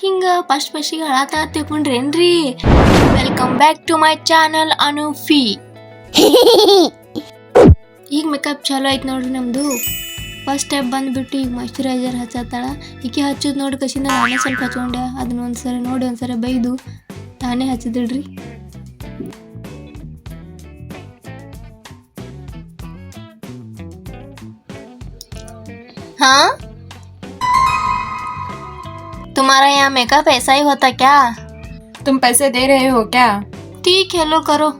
ಹಿಂಗ ಫಸ್ಟಿಗೆ ಹಳಾತ ತಿಳ್ಕೊಂಡ್ರೇನ್ರಿ. Welcome back to my channel ಅನುಫಿ. ಈಗ ಮೇಕಪ್ ಚಾಲೂ ಆಯ್ತು ನೋಡ್ರಿ ನಮ್ದು. ಫಸ್ಟ್ ಸ್ಟೆಪ್ ಬಂದ್ಬಿಟ್ಟು ಈಗ ಮಾಯ್ಶ್ಚರೈಸರ್ ಹಚ್ಚತ್ತಾಳ. ಈಕೆ ಹಚ್ಚೋದು ನೋಡಿ ಕಸಿಂದ ನಾನೇ ಸ್ವಲ್ಪ ಹಚ್ಕೊಂಡೆ. ಅದನ್ನ ಒಂದ್ಸರಿ ನೋಡಿ ಒಂದ್ಸರಿ ಬೈದು ತಾನೇ ಹಚ್ಚಿದ್ರಿ. हाँ, तुम्हारा यहाँ मेकअप ऐसा ही होता क्या? तुम पैसे दे रहे हो क्या? ठीक है, लो करो.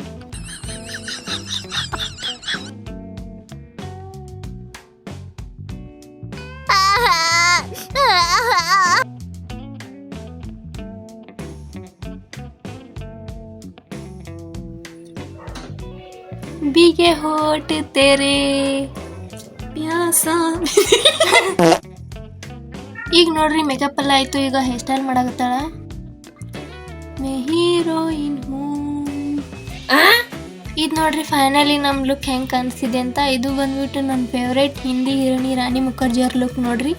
भीगे होठ तेरे प्यासा. ಈಗ ನೋಡ್ರಿ ಮೇಕಪ್ ಎಲ್ಲ ಆಯ್ತು. ಈಗ ಹೇರ್ ಸ್ಟೈಲ್ ಮಾಡಾಕತ್ತಾಳ. ಮೇ ಹೀರೋಯಿನ್ ಹೂ. ಇದು ನೋಡ್ರಿ ಫೈನಲಿ ನಮ್ ಲುಕ್ ಹೆಂಗ್ ಕಾಣಿಸ್ತಿದೆ ಅಂತ. ಇದು ಬಂದ್ಬಿಟ್ಟು ನನ್ನ ಫೇವ್ರೇಟ್ ಹಿಂದಿ ಹೀರೋಯಿನ್ ರಾಣಿ ಮುಖರ್ಜಿ ಅವ್ರ ಲುಕ್ ನೋಡ್ರಿ.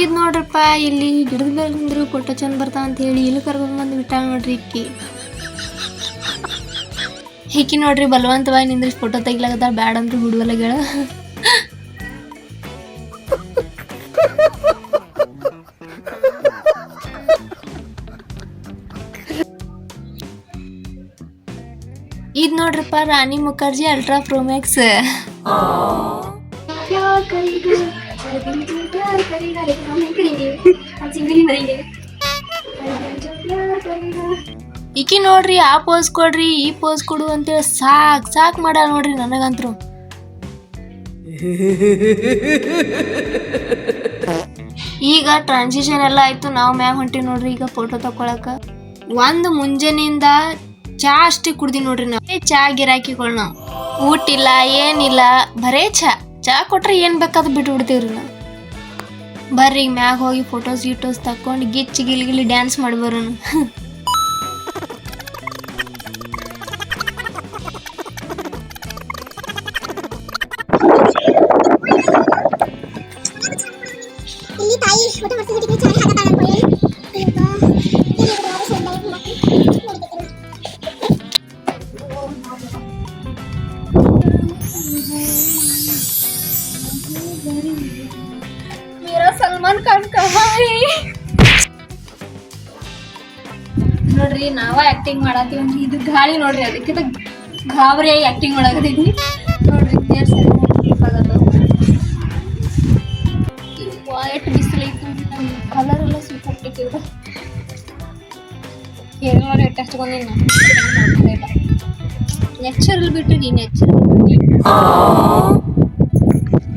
ಇದು ನೋಡ್ರಪ್ಪ, ಇಲ್ಲಿ ಗಿಡದ ಬಂದ್ರು ಫೋಟೋ ಚಂದ ಬರ್ತಾವ ಅಂತ ಹೇಳಿ ಇಲ್ಲಿ ಕರ್ಕೊಂಡ್ ಬಂದು ಬಿಟ್ಟಾಳ ನೋಡ್ರಿ. ಹಿಕ್ಕಿ ನೋಡ್ರಿ ಬಲವಂತವಾಗಿ ನಿಂದ್ರಿ ಫೋಟೋ ತೆಗಿಲಾಕತ್ತಾಳ. ಬ್ಯಾಡ ಅಂತ ಬಿಡುವಲ್ಲ ಗೆಳ. ಇದು ನೋಡ್ರಪ್ಪ ರಾಣಿ ಮುಖರ್ಜಿ ಅಲ್ಟ್ರಾ ಪ್ರೋಮ್ಯಾಕ್ಸ್. ಈಕಿ ನೋಡ್ರಿ ಆ ಪೋಸ್ ಕೊಡ್ರಿ ಈ ಪೋಸ್ ಕೊಡು ಅಂತೇಳಿ ಸಾಕ್ ಮಾಡ ನೋಡ್ರಿ ನನಗಂತ್ರು. ಈಗ ಟ್ರಾನ್ಸಿಷನ್ ಎಲ್ಲ ಆಯ್ತು. ನಾವು ಮ್ಯಾಗ ಹೊಂಟಿವಿ ನೋಡ್ರಿ ಈಗ ಫೋಟೋ ತಕೊಳಕ. ಒಂದು ಮುಂಜಾನೆಯಿಂದ ಚಾ ಅಷ್ಟೇ ಕುಡ್ದಿ ನೋಡ್ರಿ. ನಾವು ಚಾ ಗಿರಾಕಿಗಳು ನಾವು ಊಟ ಇಲ್ಲ ಏನಿಲ್ಲ, ಬರೇ ಚಾ ಕೊಟ್ರೆ ಏನ್ ಬೇಕಾದ್ ಬಿಟ್ಟು ಬಿಡ್ತೀವ್ರಿ ನಾವು. ಬರ್ರಿ ಈಗ ಮ್ಯಾಗ ಹೋಗಿ ಫೋಟೋಸ್ ತಕೊಂಡು ಗಿಚ್ಚಿ ಗಿಲಿ ಡ್ಯಾನ್ಸ್ ಮಾಡಿ ಬರೋಣ. ಸಲ್ಮಾನ್ ಖಾನ್ ನೋಡ್ರಿ ನಾವ ಆಕ್ಟಿಂಗ್ ಮಾಡತ್ತೀವಿ. ಇದು ಗಾಳಿ ನೋಡ್ರಿ, ಅದಕ್ಕೆ ಗಾಬರಿಯಾಗಿ ಆಕ್ಟಿಂಗ್ ಮಾಡಕತ್ತಿದ್ವಿ ನೋಡ್ರಿ. ಎಷ್ಟು ಬಿಸಿಲೈತಿ, ಕಲರ್ ಎಲ್ಲ ಸೂಪರ್ ಬಿಟ್ಟಿದ್ರು. ಹೇರ್ ನೋಡಿ ಎಷ್ಟು ಹಚ್ಕೊಂಡಿನಿ ನ್ಯಾಚುರಲ್ ಬಿಟ್ಟಿರಿ.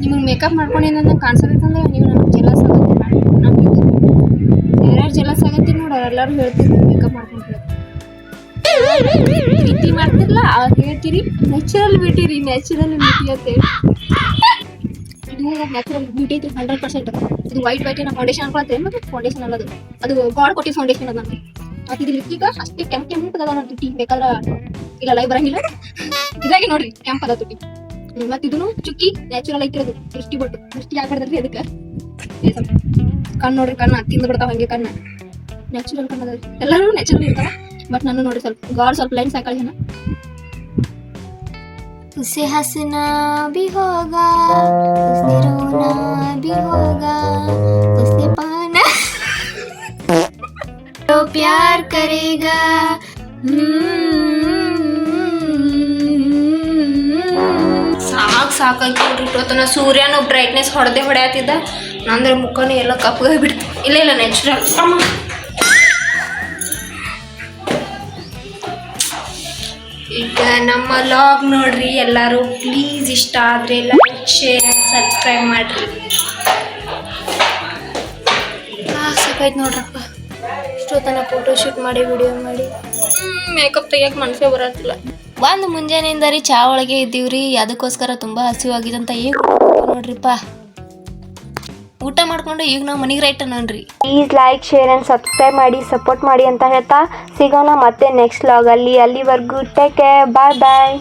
ನಿಮಗೆ ಮೇಕಪ್ ಮಾಡ್ಕೊಂಡಿನ ಕಾಣಿಸಬೇಕಂದ್ರೆ ನೀವು ನಮ್ಗೆ ಜಲಸ್ ಆಗತ್ತೆ. ನಮ್ಗೆ ಯಾರ್ಯಾರು ಜಲಸ್ ಆಗತ್ತಿ ನೋಡಿ ಅವರೆಲ್ಲರೂ ಹೇಳ್ತಿದ್ರು ಮೇಕಪ್ ಮಾಡ್ಕೊಂಡ್ರೆ ಪ್ರೀತಿ ಮಾಡ್ತಿರ್ಲ ಹೇಳ್ತೀರಿ. ನ್ಯಾಚುರಲ್ ಬ್ಯೂಟಿ ಅಂತೇಳಿ. ಇದು ನ್ಯಾಚುರಲ್ ಬ್ಯೂಟಿ ಐತಿ 100%. ಇದು ವೈಟ್ ನಾ ಫೌಂಡೇಶನ್ ಅನ್ಕೊಳ್ತೇವೆ. ಮತ್ತು ಫೌಂಡೇಶನ್ ಅಲ್ಲದು, ಅದು ಗಾಡ್ ಕೊಟ್ಟಿದ್ದು ಫೌಂಡೇಶನ್ ಅದ. ಮತ್ತು ಇದು ಲಿಪ್ಸ್ಟಿಕ್ ಅಷ್ಟೇ ಕೆಂಪು ಅದ ನೋಡಿ. ತುಟಿ ಬೇಕಾದ್ರೆ ಇಲ್ಲ ಲೈವ್ ಬರಂಗಿಲ್ಲ. ಇದಾಗಿ ನೋಡ್ರಿ ಕೆಂಪ್ ಅದ ತುಟಿ. ಮತ್ತೆ ಇದನ್ನು ಚುಕ್ಕಿ ನ್ಯಾಚುರಲ್ ಐತಿರೋದು. ದೃಷ್ಟಿ ಆಗ್ಬಿಡ್ತೈತಿ ಅದಕ್ಕೆ. ಕಣ್ಣು ನೋಡ್ರಿ, ಕಣ್ಣು ತಿಂದು ಬಿಡ್ತಾವ ಹಂಗೆ. ಕಣ್ಣು ನ್ಯಾಚುರಲ್ ಕಣ್ಣು ಅದ. ಎಲ್ಲರೂ ನ್ಯಾಚುರಲ್ ಇರ್ತಾವ. ಬಟ್ ನಾನು ನೋಡ್ರಿ ಸ್ವಲ್ಪ ಲೈನ್ಸ್ ಹಾಕಳಿ ಜನ. उसे हंसना भी होगा, उसे रोना भी होगा, उसे पाना तो प्यार करेगा. ಸಾಕಾಯ್ತು ನೋಡ್ರಿ. ಇವತ್ತನ ಸೂರ್ಯನು ಬ್ರೈಟ್ನೆಸ್ ಹೊಡೆಯತ್ತಿದ್ದ. ನಂದ್ರೆ ಮುಖನೂ ಎಲ್ಲ ಕಪ್ಪಗೆ ಬಿಡ್ತು. ಇಲ್ಲ ನ್ಯಾಚುರಲ್. ಈಗ ನಮ್ಮ ಲಾಗ್ ನೋಡ್ರಿ ಎಲ್ಲರೂ. ಪ್ಲೀಸ್ ಇಷ್ಟ ಆದರೆ ಲೈಕ್ ಶೇರ್ ಸಬ್ಸ್ಕ್ರೈಬ್ ಮಾಡ್ರಿ. ಸಾಕಾಯ್ತು ನೋಡ್ರಪ್ಪ. ಇಷ್ಟೊತ್ತನ ಫೋಟೋ ಶೂಟ್ ಮಾಡಿ ವಿಡಿಯೋ ಮಾಡಿ ಮೇಕಪ್ ತೆಗಿಯಕ್ಕೆ ಮನಸ್ಸೇ ಬರತ್ತಿಲ್ಲ. ಒಂದು ಮುಂಜಾನೆಯಿಂದ ರೀ ಚಾ ಒಳಗೆ ಇದ್ದೀವ್ರಿ. ಅದಕ್ಕೋಸ್ಕರ ತುಂಬ ಹಸಿವಾಗಿದೆ ಈಗ ನೋಡ್ರಿಪ್ಪ. ಊಟ ಮಾಡ್ಕೊಂಡು ಈಗ ನಾವು ಮನೆಗೆ ರೈಟ್ ನೋಡ್ರಿ. Please like share and subscribe ಮಾಡಿ ಸಪೋರ್ಟ್ ಮಾಡಿ ಅಂತ ಹೇಳ್ತಾ ಸಿಗೋಣ ಮತ್ತೆ ನೆಕ್ಸ್ಟ್ ಲಾಗಲ್ಲಿ. ಅಲ್ಲಿವರೆಗೂ ಟೇಕ್ ಕೇರ್, ಬಾಯ್.